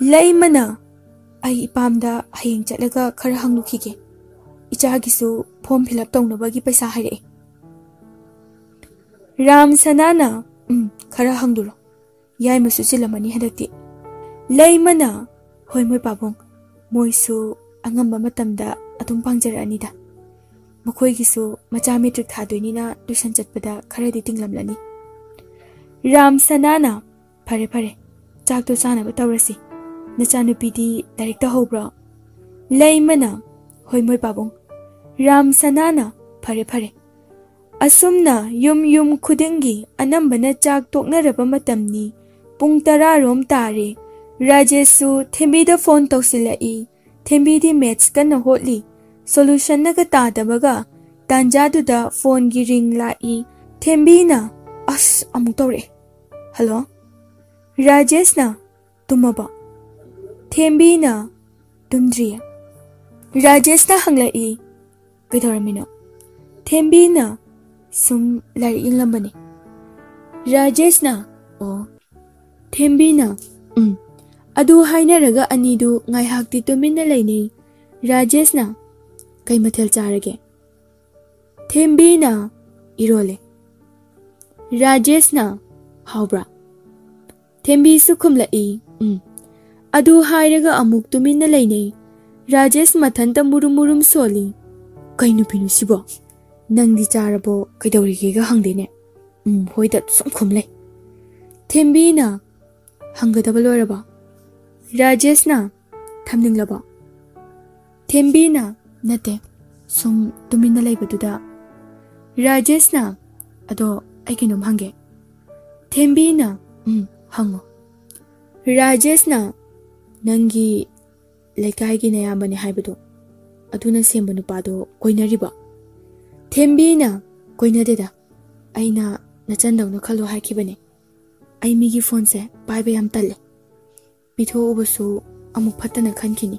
Laimana ai ipamda hayeng chatlaga khara hanglukhige ichagisu form fill up tawnabagi paisa haire Ram sanana khara hangduro yai masu chilamani hadati Laimana hoi moi pabong moisu angamba matamda atum pangjarani da makhoi gisu macha metric thadoinina tuition chatpada kharadi tinglamlani Ram sanana phare phare chak to chana ba tawrasi Nachanu pidi director hobra Laimana hoi moi pabong Ram sanana phare phare Asumna yum khudingi anambana chak toknaraba matamni pung 10 rom tare Rajesu thembida phone tawsilai thembidi match kana hotli solution naga tadabaga tanjaduda phone gi ring lai thembina as amuk tawre Hello Rajesna tumaba Thembina tumdriya Rajesna hanglai kaidhoramino Thembina sum lari inglambani Rajesna o Thembina adu hainaraga anidu ngaihakti tumina laini Rajesna kai mathel charage Thembina irole Rajesna haubra Thembi sukhumlai Adu hairaga amuk tumina lainay Rajesh mathanta murum soli Kainu pinu sibo Nang di charabo kaidawrige ga hangdene hoidat sum khumlay Thembina hangadaba loiraba Rajeshna thamninglaba Thembina nate sum tumina laibaduda Rajeshna ado aikinom hange Thembina hango Rajeshna Nangi lekai gi nayambani haibado aduna semba nupado koinariba Thembina koinadeda aina nachandawna khalo hakibane ai migi phone se paiba yam talle pitho obasu amuk phatana khankini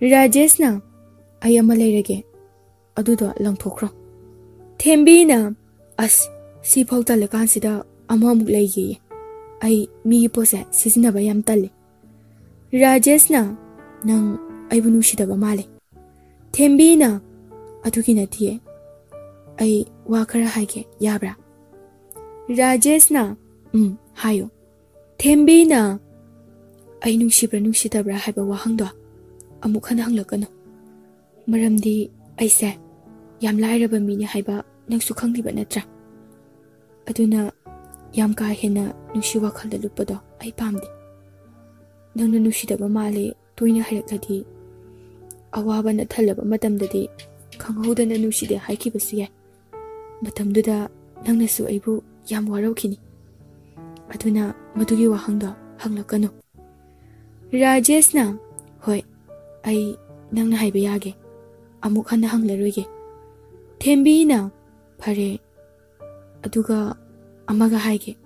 Rajeshna ai ama leirage adudo langthokro Thembina as si phauta lekansida amamuk leigi ai migi pose sisinaba yam talle Rajeshna nang aibu nushidaba male Thembina adugi natiye ai wakara haike yabra Rajeshna hayo Thembina ai nushidabra haiba wahangdo amuk hana hanglakano maramdi aise yam lairaba mini haiba nangsu khangdiba natra aduna yam ka hena nushi wakhalda lupado ai pamdi Nangna nushidaba male toina hairakadi awaba na thalaba matamdadi khanghudana nushide haikibasu yai matamduda nangnasu aibu yam waraukini aduna madugi wahangda hanglakano Rajeshna hoi ai nangna haiba yage amuk hana hanglaroige Thembina phare aduga amaga haige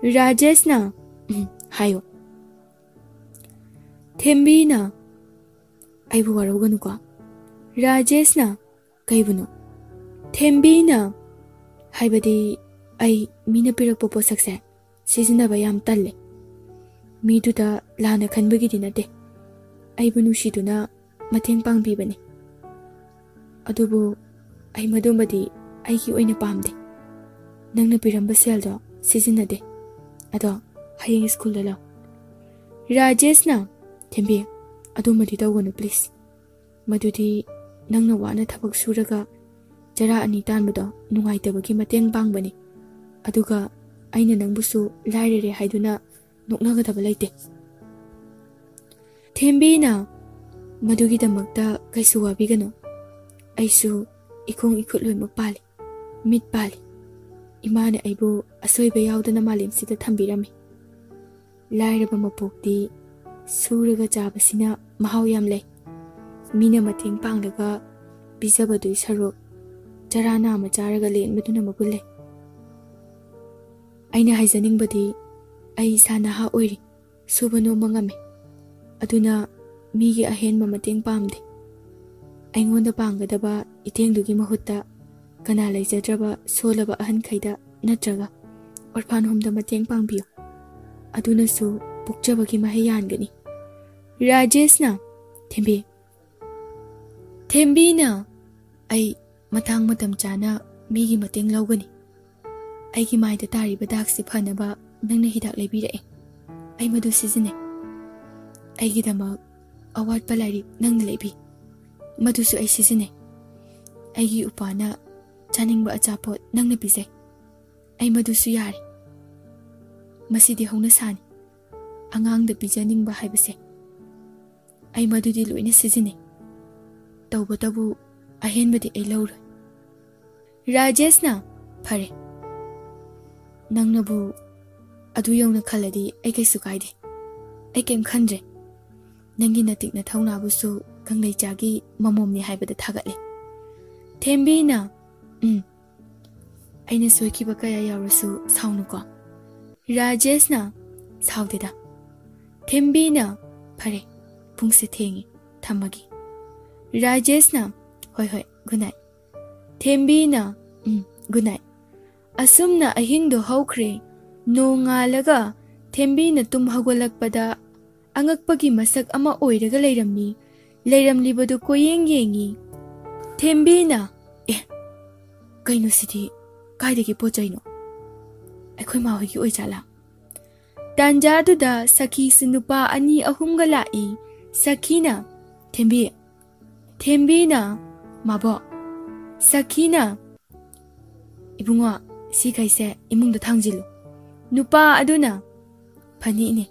Rajeshna hayo Thembina aibu waruganu ko Rajeshna kaibuno Thembina haibadi ai mina pirakpo posakse sizinaba yam talle miduda lana khanbagi dinate aibu nushiduna mateng pangbibani adubu ai madumbadi aigi oina pamde nangna piramba seldo sizinade ado hayeng school dalo Rajeshna Thembi adumadi tawganu please madudi nangna wana thabak suraga jara ani tanbudo nungaitabagi mateng pangbani aduga aina nangbusu lairere haiduna noknagadaba laite Thembina madugi damakta kaisu wabigano aisu ikong ikutloi mapali mit pali imane aibu asoiba yaudana malim sida thambirami lairaba mapokti Suraga jabasina mahau yam lay mina mateng panglaga bisabadui sarok jarana ma jaraga len maduna mabulle Aina haizaningbadi ai sanaha oiri suba noma ngame aduna migi ahenba mateng pamde aingonda pangadaba itengdugi mahutta kana laijadraba solaba ahan khaida natraga orphan homda mateng pangbiyo aduna su pukjabagi mahayangani Rajesh na Thembi na ai matang matam chana migi mateng laugani ai gi mai da tari badak si phanaba nangna hidak lebi re ai madu sizine ai gi dama awat palari nangna lebi madu su ai sizine ai gi upana chaningba achapot nangna pise ai madu su yari masidi hongna sani angang da pijaningba haibase ai madu di loina sizine tawba tabu ahenbadi ai lauro Rajesh na phare nangnabu adu yongna khaladi ai kaisu kaide ai kem khandre nangi natik na thauna bu su kanglei chagi mamomni haibada thagatle Thembi na aina soiki ba kaya yawrasu saunu ko Rajesh na saudeda Thembi na phare pungse thengi thamagi Rajesh na hoi good night Thembi na good night asumna ahingdo hawkhre no ngalaga Thembi na tum hagolakpada angakpagi masak ama oiraga leiramlibadu koyeng yengi Thembi na kaino sidi kaidagi pochaino akhoi ma hoigi oijala tanjadu da sakhi sinupa ani ahumga lai sakhina Thembi na mabo sakhina ibunga si kaise imungda thangjilu nupa aduna phani ne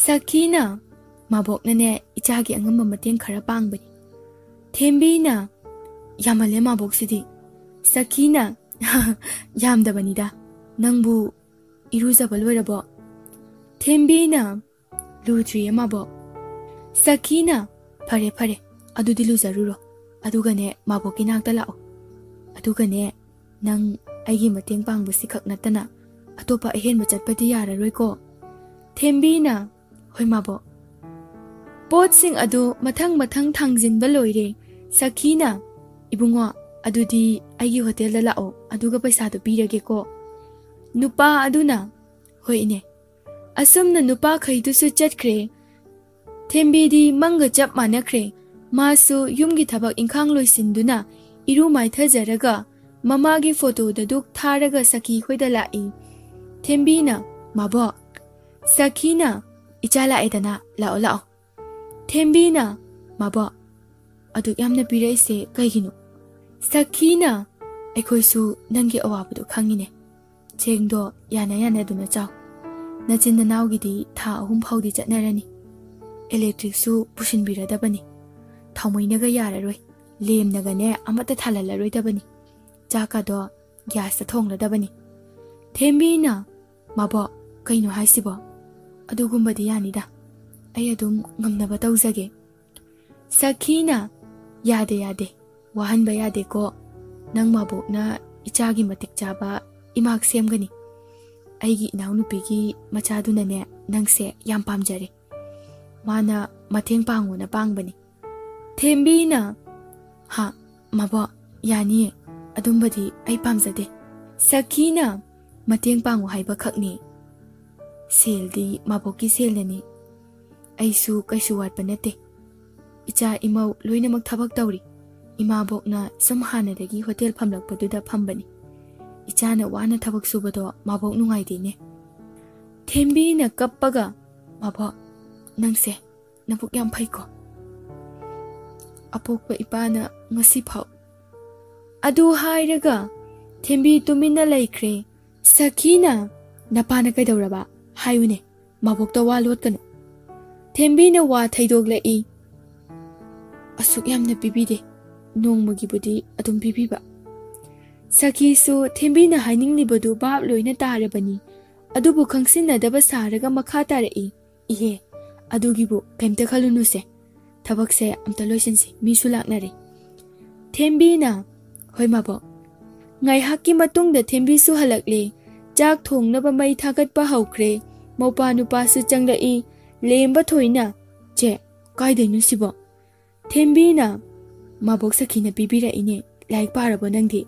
sakhina mabok na ne ichagi angamba mateng khara pangbani Thembi na yamale mabok sidi sakhina yamdabani da nangbu iruzaba loirabo Thembi na ludri mabok sakhina phare adudi luzaruro adugane maboki nakta lao adugane nang aigi mateng pangbu sikhak natana atopa ahenba chatpadi yararoi ko Thembi na hoi mabo pot sing adu mathang thangjinba loire sakhina ibungo adudi aigi hotel da lao aduga paisa do pirage ko nupa aduna hoi ine asumna nupa khaidu su chatkhre Thembi di manga chap manakre masu yumgi thabak inkhang loisinduna iru maithajaraga mamagi photo da duk tharaga sakhi khoida lai Thembi na mabo sakhina ichala edana lao Thembi na mabo aduk yamna piraise kaigino sakhina aikhoisu nangi awabadu khangine chengdo yana duna chaw nachinna nawgidi tha ahum phaudi chatnarani electric su pushin biradabani thaumainaga yararoi lemnaga ne amata thalalaroi dabani chaka do gas thongladabani Thembi na mabo kaino haisibo adugumbadi yanida ai adum ngamnaba tawjage sakhina yade wahanba yade ko nang mabok na ichagi matik chaba imak semgani aigi inaunupigi machaduna ne nangse yam pamjare mana mateng panguna pangbani Thembi na ha mabo yani adumbadi ai pamjade sakhina mateng pangu haiba khakni seldi maboki selani aisu kaisu watpa nate icha imau loinamak thabak tawri ima bokna samhana dagi hotel phamlakpaduda phambani icha na wana thabak subado mabok nungai dine Thembi na kappaga mabo nangse nabuk yam phaiko apokpa ipana ngasi phau adu hairaga Thembi tumina laikre sakhina napana kaidawraba hayune mabokta walot kanu Thembi na wa thaidoglai asuk yamna pibide nongmagi budi adum pibiba sakhi su Thembi na haininglibadu bab loina tarabani adubu khangsinnadaba saraga makha tarai ihe adugibu kaimta khalunuse thabakse amta loisinsi misu laknare Thembi na hoi mabo ngai hakki matungda Thembi su halakle ꯆꯥꯛ ꯊꯣꯡꯅꯕ ꯃꯩ ꯊꯥꯒꯠꯄ ꯍꯧꯈ꯭ꯔꯦ ꯃꯧꯄꯥ ꯅꯨꯄꯥꯁꯨ ꯆꯪꯂꯛꯏ ꯂꯦꯝꯕ ꯊꯣꯏꯅ ꯆꯦ ꯀꯥꯏꯗꯩꯅꯣ ꯁꯤꯕꯣ ꯊꯦꯝꯕꯤꯅ ꯃꯕꯣꯛ ꯁꯈꯤꯅ ꯄꯤꯕꯤꯔꯛꯏꯅꯦ ꯂꯥꯏꯔꯤꯛ ꯄꯥꯔꯕꯣ ꯅꯪꯗꯤ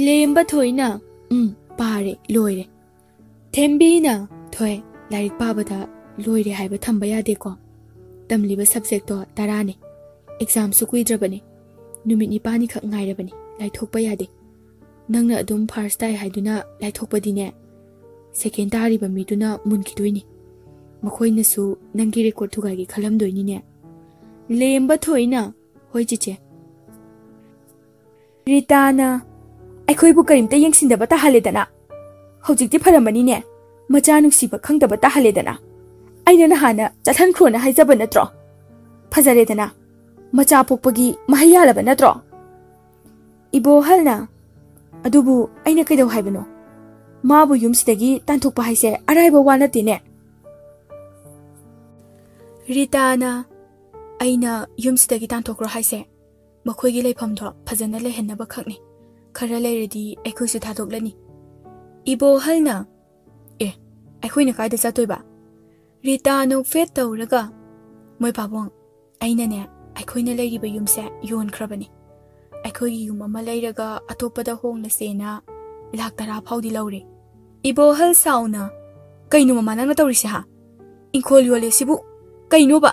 ꯂꯦꯝꯕ ꯊꯣꯏꯅ ꯄꯥꯔꯦ ꯂꯣꯏꯔꯦ ꯊꯦꯝꯕꯤꯅ ꯊꯣꯏ ꯂꯥꯏꯔꯤꯛ ꯄꯥꯕꯗ ꯂꯣꯏꯔꯦ ꯍꯥꯏꯕ ꯊꯝꯕ ꯌꯥꯗꯦꯀꯣ ꯇꯝꯂꯤꯕ ꯁꯕꯖꯦꯛꯇꯣ 10ꯅꯤ ꯑꯦꯛꯖꯥꯝꯁꯨ ꯀꯨꯏꯗ꯭ꯔꯕꯅꯤ ꯅꯨꯃꯤꯠ 9ꯅꯤ ꯈꯛ ꯉꯥꯏꯔꯕꯅꯤ ꯂꯥꯏꯊꯣꯛꯄ ꯌꯥꯗꯦ ꯅꯪꯅ ꯑꯗꯨꯝ ꯐꯥꯔꯁ ꯇꯥꯏ ꯍꯥꯏꯗꯨꯅ ꯂꯥꯏꯊꯣꯛꯄꯗꯤꯅꯦ ꯁꯦꯀꯦꯟ ꯇꯥꯔꯤꯕ ꯃꯤꯗꯨꯅ ꯃꯨꯟꯈꯤꯗꯣꯏꯅꯤ ꯃꯈꯣꯏꯅꯁꯨ ꯅꯪꯒꯤ ꯔꯦꯀꯣꯔꯗ ꯊꯨꯒꯥꯏꯒꯤ ꯈꯜꯂꯝꯗꯣꯏꯅꯤꯅꯦ ꯂꯦꯝꯕ ꯊꯣꯏꯅ ꯍꯣꯏ ꯆꯤꯆꯦ ꯔꯤꯇꯥꯅ ꯑꯩꯈꯣꯏꯕꯨ ꯀꯔꯤꯝꯇ ꯌꯦꯡꯁꯤꯟꯗꯕ ꯇꯥꯍꯜꯂꯦꯗꯅ ꯍꯧꯖꯤꯛꯇꯤ ꯐꯔꯝꯃꯅꯤꯅꯦ ꯃꯆꯥ ꯅꯨꯡꯁꯤꯕ ꯈꯪꯗꯕ ꯇꯥꯍꯜꯂꯦꯗꯅ ꯑꯩꯅ ꯅꯍꯥꯟꯅ ꯆꯠꯍꯟꯈ꯭ꯔꯣꯅ ꯍꯥꯏꯖꯕ ꯅꯠꯇ꯭ꯔꯣ ꯐꯖꯔꯦꯗꯅ ꯃꯆꯥ ꯄꯣꯛꯄꯒꯤ ꯃꯍꯩ ꯌꯥꯜꯂꯕ ꯅꯠꯇ꯭ꯔꯣ ꯏꯕꯣꯍꯜꯅ ꯑꯗꯨꯕꯨ ꯑꯩꯅ ꯀꯩꯗꯧ ꯍꯥꯏꯕꯅꯣ ꯃꯥꯕꯨ ꯌꯨꯝꯁꯤꯗꯒꯤ ꯇꯥꯟꯊꯣꯛꯄ ꯍꯥꯏꯁꯦ ꯑꯔꯥꯏꯕ ꯋꯥ ꯅꯠꯇꯦꯅꯦ ꯔꯤꯇꯥꯅ ꯑꯩꯅ ꯌꯨꯝꯁꯤꯗꯒꯤ ꯇꯥꯟꯊꯣꯛꯈ꯭ꯔꯣ ꯍꯥꯏꯁꯦ ꯃꯈꯣꯏꯒꯤ ꯂꯩꯐꯝꯗꯣ ꯐꯖꯅ ꯂꯩꯍꯟꯅꯕ ꯈꯛꯅꯤ ꯈꯔ ꯂꯩꯔꯗꯤ ꯑꯩꯈꯣꯏꯁꯨ ꯊꯥꯗꯣꯛꯂꯅꯤ ꯏꯕꯣꯍꯜꯅ ꯑꯩꯈꯣꯏꯅ ꯀꯥꯏꯗ ꯆꯠꯇꯣꯏꯕ ꯔꯤꯇꯥ ꯅꯣꯛꯐꯦꯠ ꯇꯧꯔꯒ ꯃꯣꯏ ꯄꯥꯕꯨꯡ ꯑꯩꯅꯅꯦ ꯑꯩꯈꯣꯏꯅ ꯂꯩꯔꯤꯕ ꯌꯨꯝꯁꯦ ꯌꯣꯟꯈ꯭ꯔꯕꯅꯤ ꯑꯩꯈꯣꯏꯒꯤ ꯌꯨꯝ ꯑꯃ ꯂꯩꯔꯒ ꯑꯇꯣꯞꯄꯗ ꯍꯣꯡꯂꯁꯦꯅ ꯂꯥꯛ 10 ꯐꯥꯎꯗꯤ ꯂꯧꯔꯦ ꯏꯕꯣꯍꯜ ꯁꯥꯎꯅ ꯀꯩꯅꯣ ꯃꯃꯥ ꯅꯪꯅ ꯇꯧꯔꯤꯁꯦ ꯍꯥ ꯏꯪꯈꯣꯜ ꯌꯣꯜꯂꯦ ꯁꯤꯕꯨ ꯀꯩꯅꯣꯕ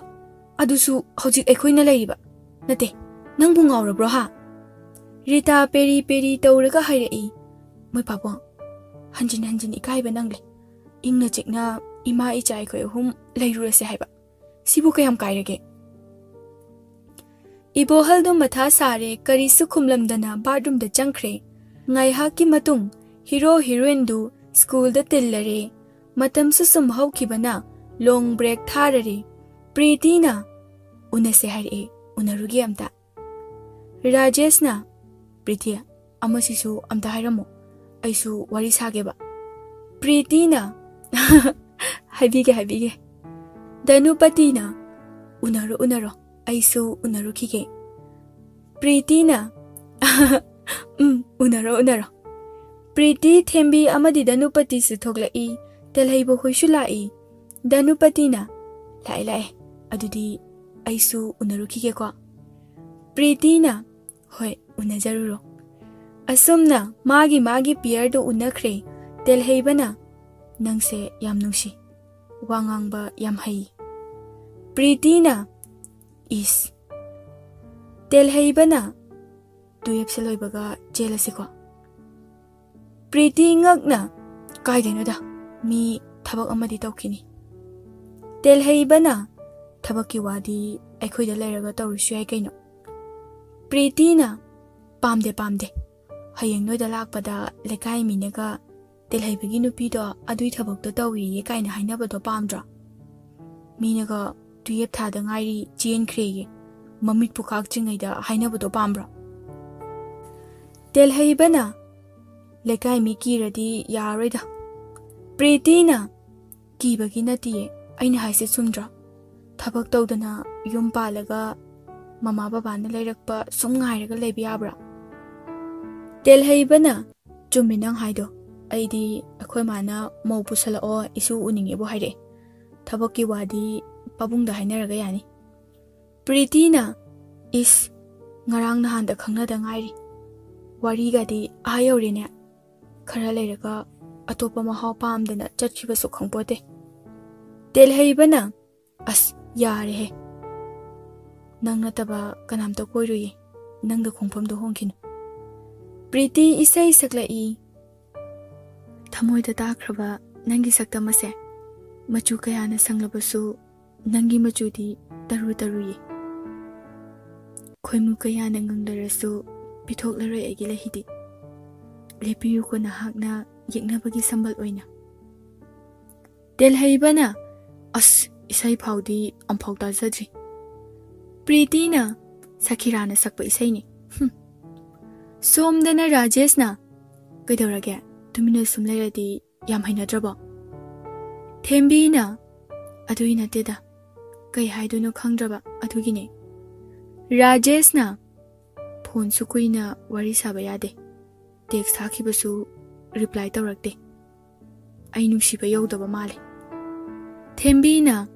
ꯑꯗꯨꯁꯨ ꯍꯧꯖꯤꯛ ꯑꯩꯈꯣꯏꯅ ꯂꯩꯔꯤꯕ ꯅꯠꯇꯦ ꯅꯪꯕꯨ ꯉꯥꯎꯔꯕ꯭ꯔꯣ ꯍꯥ ꯔꯤꯇꯥ ꯄꯦꯔꯤ ꯄꯦꯔꯤ ꯇꯧꯔꯒ ꯍꯥꯏꯔꯛꯏ ꯃꯣꯏ ꯄꯥꯕꯨꯡ ꯍꯟꯖꯤꯟ ꯍꯟꯖꯤꯟ ꯏꯀꯥꯏꯕ ꯅꯪꯂꯦ ꯏꯪꯅ ꯆꯤꯛꯅ ꯏꯃꯥ ꯏꯆꯥ ꯑꯩꯈꯣꯏ ꯑꯍꯨꯝ ꯂꯩꯔꯨꯔꯁꯦ ꯍꯥꯏꯕ ꯁꯤꯕꯨ ꯀꯌꯥꯝ ꯀꯥꯏꯔꯒꯦ ꯏꯕꯣꯍꯜꯗꯣ ꯃꯊꯥ ꯁꯥꯔꯦ ꯀꯔꯤꯁꯨ ꯈꯨꯝꯂꯝꯗꯅ ꯕꯥꯠꯔꯨꯝꯗ ꯆꯪꯈ꯭ꯔꯦ ꯉꯥꯏꯍꯥꯛꯀꯤ ꯃꯇꯨꯡ ꯍꯤꯔꯣ ꯍꯤꯔꯣꯏꯟꯗꯨ ꯁ꯭ꯀꯨꯜꯗ ꯇꯤꯜꯂꯔꯦ ꯃꯇꯝꯁꯨ ꯁꯨꯝ ꯍꯧꯈꯤꯕꯅ ꯂꯣꯡ ꯕ꯭ꯔꯦꯛ ꯊꯥꯔꯔꯦ ꯄ꯭ꯔꯤꯇꯤꯅ ꯎꯅꯁꯦ ꯍꯥꯏꯔꯛꯑꯦ ꯎꯅꯔꯨꯒꯦ ꯑꯝꯇ ꯔꯥꯖꯦꯁꯅ ꯄ꯭ꯔꯤꯇꯤ ꯑꯃꯁꯤꯁꯨ ꯑꯝꯇ ꯍꯥꯏꯔꯝꯃꯣ ꯑꯩꯁꯨ ꯋꯥꯔꯤ ꯁꯥꯒꯦꯕ ꯄ꯭ꯔꯤꯇꯤꯅ ꯍꯥꯏꯕꯤꯒꯦ ꯙꯅꯨꯄꯇꯤꯅ ꯎꯅꯔꯣ ꯑꯩꯁꯨ ꯎꯅꯔꯨꯈꯤꯒꯦ ꯄ꯭ꯔꯤꯇꯤꯅ ꯎꯅꯔꯣ ꯄ꯭ꯔꯤꯇꯤ ꯊꯦꯝꯕꯤ ꯑꯃꯗꯤ ꯙꯅꯨꯄꯇꯤꯁꯨ ꯊꯣꯛꯂꯛꯏ ꯇꯦꯜꯍꯩꯕ ꯍꯣꯏꯁꯨ ꯂꯥꯛꯏ ꯙꯅꯨꯄꯇꯤꯅ ꯂꯥꯛꯑꯦ ꯑꯗꯨꯗꯤ ꯑꯩꯁꯨ ꯎꯅꯔꯨꯈꯤꯒꯦꯀꯣ ꯄ꯭ꯔꯤꯇꯤꯅ ꯍꯣꯏ ꯎꯅꯖꯔꯨꯔꯣ ꯑꯁꯨꯝꯅ ꯃꯥꯒꯤ ꯄꯤꯌꯔꯗꯣ ꯎꯅꯈ꯭ꯔꯦ ꯇꯦꯜꯍꯩꯕꯅ ꯅꯪꯁꯦ ꯌꯥꯝ ꯅꯨꯡꯁꯤ ꯋꯥ ꯉꯥꯡꯕ ꯌꯥꯝ ꯍꯩ ꯄ꯭ꯔꯤꯇꯤꯅ ꯏꯁ ꯇꯦꯜꯍꯩꯕꯅ 12 ꯂꯣꯏꯕꯒ ꯆꯦꯜꯂꯁꯤꯀꯣ ꯄ꯭ꯔꯤꯇꯤ ꯉꯛꯅ ꯀꯥꯏꯗꯩꯅꯣꯗ ꯃꯤ ꯊꯕꯛ ꯑꯃꯗꯤ ꯇꯧꯈꯤꯅꯤ ꯇꯦꯜꯍꯩꯕꯅ ꯊꯕꯛꯀꯤ ꯋꯥꯗꯤ ꯑꯩꯈꯣꯏꯗ ꯂꯩꯔꯒ ꯇꯧꯔꯁꯨ ꯌꯥꯏ ꯀꯩꯅꯣ ꯄ꯭ꯔꯤꯇꯤꯅ ꯄꯥꯝꯗꯦ ꯍꯌꯦꯡ ꯅꯣꯏꯗ ꯂꯥꯛꯄꯗ ꯂꯩꯀꯥꯏ ꯃꯤꯅꯒ ꯇꯦꯜꯍꯩꯕꯒꯤ ꯅꯨꯄꯤꯗꯣ ꯑꯗꯨꯏ ꯊꯕꯛꯇꯣ ꯇꯧꯔꯤꯌꯦ ꯀꯥꯏꯅ ꯍꯥꯏꯅꯕꯗꯣ ꯄꯥꯝꯗ꯭ꯔꯣ ꯃꯤꯅꯒ 12 ꯊꯥꯗ ꯉꯥꯏꯔꯤ ꯆꯦꯟꯈ꯭ꯔꯦꯌꯦ ꯃꯃꯤꯠꯄꯨ ꯈꯥꯛꯇ꯭ꯔꯤꯉꯩꯗ ꯍꯥꯏꯅꯕꯗꯣ ꯄꯥꯝꯕ꯭ꯔꯣ ꯇꯦꯜꯍꯩꯕꯅ ꯂꯩꯀꯥꯏ ꯃꯤ ꯀꯤꯔꯗꯤ ꯌꯥꯔꯣꯏꯗ ꯄ꯭ꯔꯤꯇꯤꯅ ꯀꯤꯕꯒꯤ ꯅꯠꯇꯤꯌꯦ ꯑꯩꯅ ꯍꯥꯏꯁꯦ ꯆꯨꯝꯗ꯭ꯔꯣ ꯊꯕꯛ ꯇꯧꯗꯅ ꯌꯨꯝ ꯄꯥꯜꯂꯒ ꯃꯃꯥ ꯕꯕꯥꯅ ꯂꯩꯔꯛꯄ ꯁꯨꯝ ꯉꯥꯏꯔꯒ ꯂꯩꯕ ꯌꯥꯕ꯭ꯔꯥ ꯇꯦꯜꯍꯩꯕꯅ ꯆꯨꯝꯃꯤ ꯅꯪ ꯍꯥꯏꯗꯣ ꯑꯩꯗꯤ ꯑꯩꯈꯣꯏ ꯃꯥꯅ ꯃꯧ ꯄꯨꯁꯜꯂꯛꯑꯣ ꯏꯁꯨ ꯎꯅꯤꯡꯉꯦꯕꯨ ꯍꯥꯏꯔꯛꯑꯦ ꯊꯕꯛꯀꯤ ꯋꯥꯗꯤ ꯄꯥꯕꯨꯡꯗ ꯍꯥꯏꯅꯔꯒ ꯌꯥꯅꯤ ꯄ꯭ꯔꯤꯇꯤꯅ ꯏꯁ ꯉꯔꯥꯡ ꯅꯍꯥꯟꯗ ꯈꯪꯅꯗ ꯉꯥꯏꯔꯤ ꯋꯥꯔꯤꯒꯗꯤ ꯌꯧꯔꯦꯅꯦ ꯈꯔ ꯂꯩꯔꯒ ꯑꯇꯣꯞꯄ ꯃꯍꯥꯎ ꯄꯥꯝꯗꯅ ꯆꯠꯈꯤꯕꯁꯨ ꯈꯪꯄꯣꯠꯇꯦ ꯇꯦꯜꯍꯩꯕꯅ ꯑꯁ ꯌꯥꯔꯦꯍꯦ ꯅꯪ ꯅꯠꯇꯕ ꯀꯅꯥꯝꯇ ꯀꯣꯏꯔꯣꯏꯌꯦ ꯅꯪꯒ ꯈꯣꯡꯐꯝꯗꯣ ꯍꯣꯡꯈꯤꯅꯨ ꯄ꯭ꯔꯤꯇꯤ ꯏꯁꯩ ꯁꯛꯂꯛꯏ ꯊꯃꯣꯏꯗ ꯇꯥꯈ꯭ꯔꯕ ꯅꯪꯒꯤ ꯁꯛꯇꯝ ꯑꯁꯦ ꯃꯆꯨ ꯀꯌꯥꯅ ꯁꯪꯂꯕꯁꯨ ꯅꯪꯒꯤ ꯃꯆꯨꯗꯤ ꯇꯔꯨꯌꯦ ꯈꯣꯏꯃꯨ ꯀꯌꯥꯅ ꯉꯪꯂꯔꯁꯨ ꯄꯤꯊꯣꯛꯂꯔꯣꯏ ꯑꯩꯒꯤ ꯂꯩꯍꯤꯗꯤ ꯂꯦꯞꯄꯤꯌꯨꯀꯣ ꯅꯍꯥꯛꯅ ꯌꯦꯛꯅꯕꯒꯤ ꯁꯝꯕꯜ ꯑꯣꯏꯅ ꯇꯦꯜꯍꯩꯕꯅ ꯑꯁ ꯏꯁꯩ ꯐꯥꯎꯗꯤ ꯑꯝꯐꯥꯎ ꯇꯥꯖꯗ꯭ꯔꯤ ꯄ꯭ꯔꯤꯇꯤꯅ ꯁꯈꯤꯔꯥꯅ ꯁꯛꯄ ꯏꯁꯩꯅꯤ ꯁꯣꯝꯗꯅ ꯔꯥꯖꯦꯁꯅ ꯀꯩꯗꯧꯔꯒꯦ ꯇꯨꯃꯤꯟꯅ ꯁꯨꯝ ꯂꯩꯔꯗꯤ ꯌꯥꯝ ꯍꯩꯅꯗ꯭ꯔꯕꯣ ꯊꯦꯝꯕꯤꯅ ꯑꯗꯨꯏ ꯅꯠꯇꯦꯗ ꯀꯩ ꯍꯥꯏꯗꯣꯏꯅꯣ ꯈꯪꯗ꯭ꯔꯕ ꯑꯗꯨꯒꯤꯅꯦ ꯔꯥꯖꯦꯁꯅ ꯐꯣꯟꯁꯨ ꯀꯨꯏꯅ ꯋꯥꯔꯤ ꯁꯥꯕ ꯌꯥꯗꯦ tax ꯊꯥꯈꯤꯕꯁꯨ reply tawrakte. Ai nungshiba yaudaba male. Thembina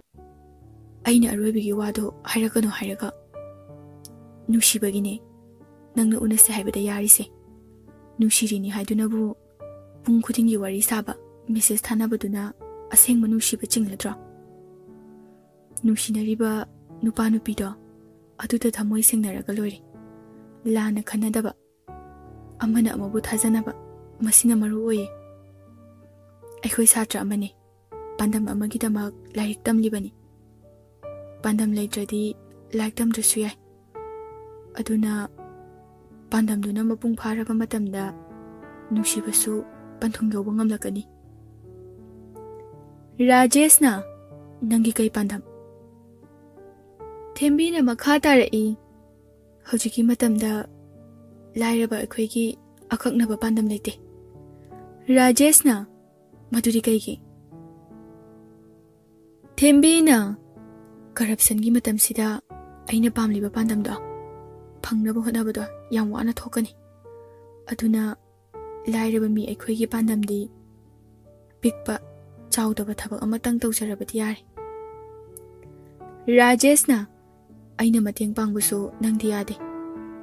aina aroibigi wado hairagano hairaga. Nungsibagine nangna unase haibada yarise. Nungsirini haidunabu pung khudingi wari saba message thanabaduna asengma nungshiba chingladra. Nungsinariba nupa nupido aduda thamoi sengnaraga loire. Lana khanadaba amana amabu thajanaba masina maru oye. Aikhoi satra amane pandam amagidamak lairik tamlibani. Pandam leitradi laik tamdrasu yai. Aduna pandam duna mapung pharaba matamda nungsibasu panthung yauba ngamlakani. Rajesh na nangi kai pandam. Thembina makha tarai. Hojiki matamda lairaba aikhoigi akaknaba pandam leite. Rajesh na maduri kaigi. Thembina corruption gi matam sida aina pamliba pandam da phangnaba honabado yam wana thokani. Aduna lairaba mi aikhoigi pandam di pikpa chawdaba thabak amatang tawjarabati yare. Rajesh na aina mateng pangbusu nangdi yade.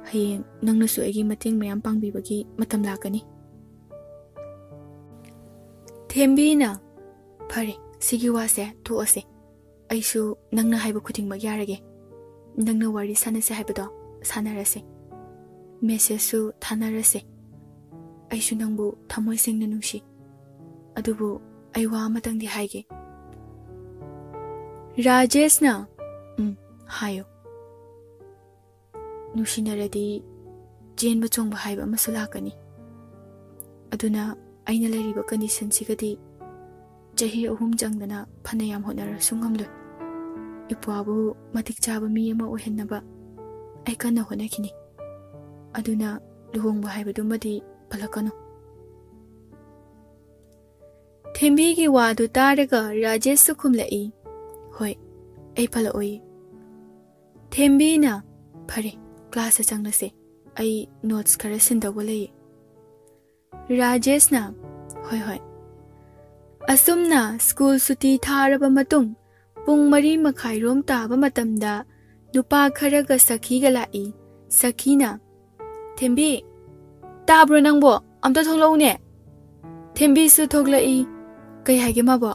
Hayeng nangnasu aigi mateng mayam pangbibagi matam lakani. Thembina phare sigi wase thuase. Aisu nangna haiba khudingmak yarage. Nangna wari sanase haibado sanarase. Message su thanarase. Aisu nangbu thamoi sengna nungsi. Adubu aiwa amatangdi haige. Rajesh na hayo. Nungsinaradi jenba chongba haiba amasu lakani. Aduna aina lairiba condition sigadi chahi ahum jangdana phanayam honarasu ngamloi. Ipuabu matik chaba mi ama ohennaba ai kana honakini. Aduna luhongba haibadumadi palakano. Thembigi wadu taraga Rajesh su khumlai. Hoi ai palaoi. Thembina phare class changnase ai notes khara sindawa lei. Rajesh na hoi asumna school suti tharaba matung pung mari makhai rom taba matamda nupa kharaga sakhi ga lai. Sakhina Thembi tabro nangbo amta thonglo ne. Thembi su thoglai kai hage mabo.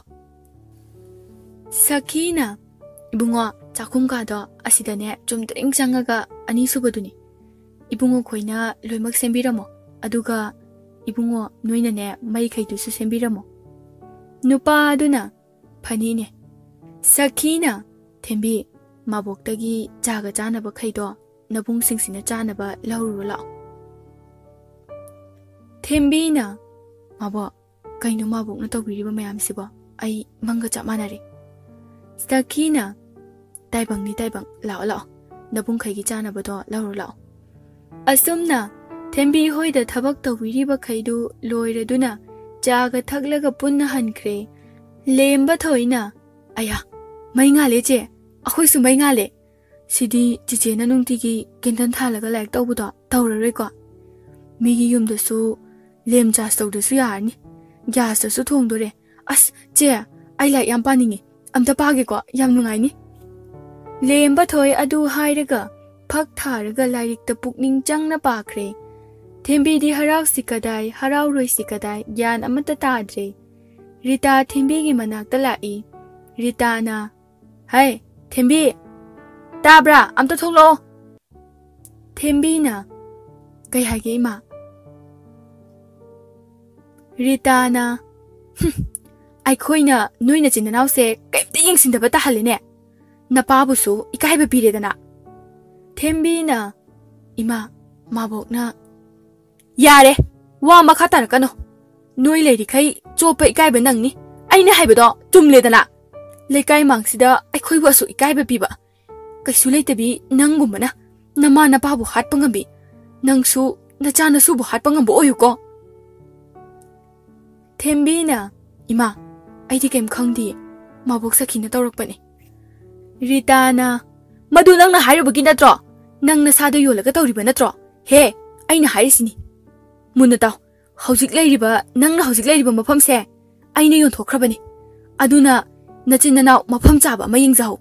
Sakhina ibungo chakhum ka do asidane chumtring changaga ani subaduni. Ibungo khoina loimak sembiramo aduga ibungo noina ne mai khaidu su sembiramo. Nupa aduna phani ne. Sakhina Thembi maboktagi chaga chanaba khaido nabung singsina chanaba lauru la. Thembina mabo kaino mabok na tawbiriba mayam sibo ai manga chap manare. Sakhina taibang ni taibang lao nabung khaigi chanaba do lauru la. Asumna Thembi hoida thabak tawbiriba khaidu loiraduna chaga thaklaga punna hankre. Lemba thoina aya mai ngale che akhoi su mai ngale. Sidi chiche na nungtigi kentan thalaga laik tawbudo tawraroi ko. Migi yumda su lem jas tawda su yarni. Gas su thongdore. As che ai laik yam paningi amta page ko yam nungai ni. Lemba thoi adu hairaga phak tharaga lairik ta pukning changna pakre. Thembi di harau sikadai harau roi sikadai gyan amata tadre. Rita Thembi gi manakta lai. Rita na hai Thembi tabra amta thonglo. Thembi na kai hage ima. Rita na ai khoina noina chinanau se kaimta yengsindaba ta haline. Napabu su ikaiba piredana. Thembi na ima mabok na yare wa makha tarakano. Noi leiri khai chopa ikaiba nangni. Aina haibado tumledana. Lekai mangsida ai khoi wasu ikaiba piba. Kaisu leitabi nangumana nama napabu hatpa ngambi. Nangsu nachana subu hatpa ngambo oyuko. Thembi na ima aidi kem khangdi mabok sakhina tawrakpani. Rita na madu nangna hairabagi natro. Nangna sada yolaga tawriba natro. He aina hairisini. Muna taw Hojik leiriba nangna hojik leiriba mafam se aina yonthokrabani aduna nachin nanaw mafam chaba ma yingjaw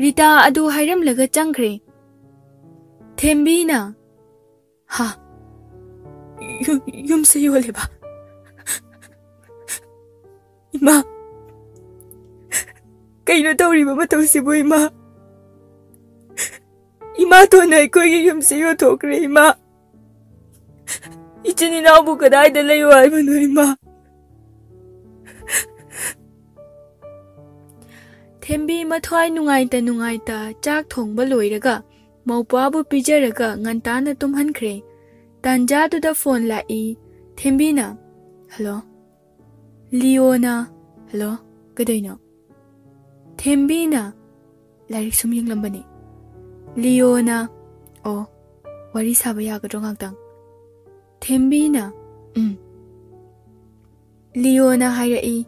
Rita adu hairam laga changkhre Thembi na ha yum se yoleba Ima kaino tawriba matawsibu ima Ima to na ikoi yum se yo thokre ima Ichini na bu kadai da layo ai banu ima Thembi mathwai nungai ta chak thongba loiraga maupa bu pijaraga ngantana tumhankhre tanja tu da phone lai Thembi na hello Leona hello kadaino Thembi na lairik sum yinglambani Leona oh wari saba ya gadro ngakdang Thembi na Leona hairai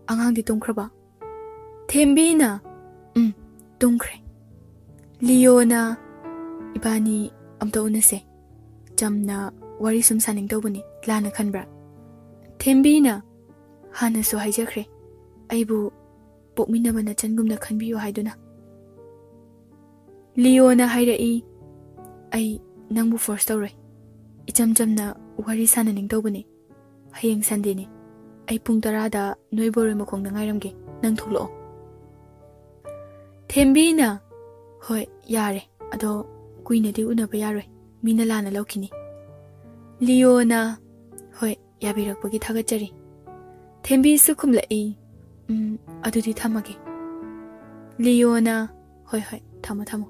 angang di tumkraba Thembi na tumkre Leona ibani amta unase jamna wari sum saning tawbani lana khanbra Thembi na hana so haijakhre aibu pokmina bana changumna khanbiyo haiduna Leona hairai ai nangbu force tawroi icham chamna wari sananing tawbani hayeng Sunday ni ai pung 10 da noiboroi makong na ngairamge nang tholo Thembi na hoi yare ado kuina di unaba yaroi mina lana laukini Leona hoi yabirakpagi thagachari Thembi su khumlai adudi thamage Leona hoi thamo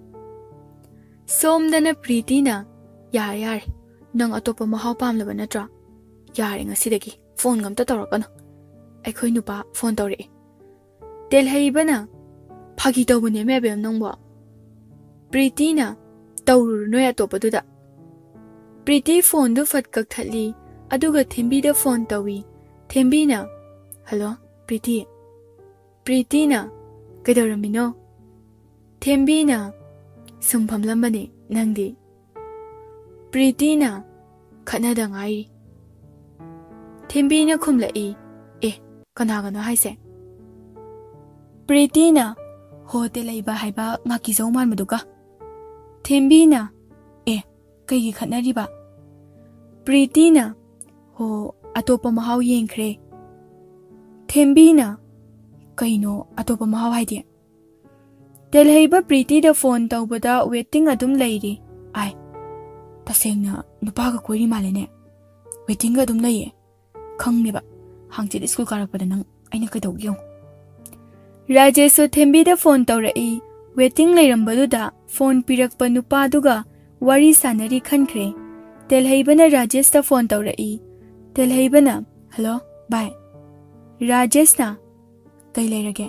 somdana Preeti na yare nang atopa mahau pamlaba natra yare ngasidagi phone ngamta tawrakana aikhoi nupa phone tawre tel haibana phagi tawbune mebem nangba Preeti na tawru noi atopa duda Preeti phone du fat kak thali aduga Thembi da phone tawi Thembi na hello Preeti na kaidaramino Thembi na sumpam lambani nangdi Preeti na khanada ngai Thembi na khumlai kanagano haise Preeti na hotel aiba haiba ngaki zauman maduga Thembi na kai khanariba Preeti na ho atopa mahau yengkhre Thembi na kaino atopa mahau haide telhaiba Preeti da phone tawbada waiting adum lairi ai tasengna nupa ga koiri malene waiting adum laiye khangneba hangchit school karakpada nang aina kaidogyo Rajesh Thembi da phone tawrai waiting lairambadu da phone pirakpa nupa duga wari sanari khankhre telhaibana Rajesh da phone tawrai telhaibana hello bye Rajesh na kai lairage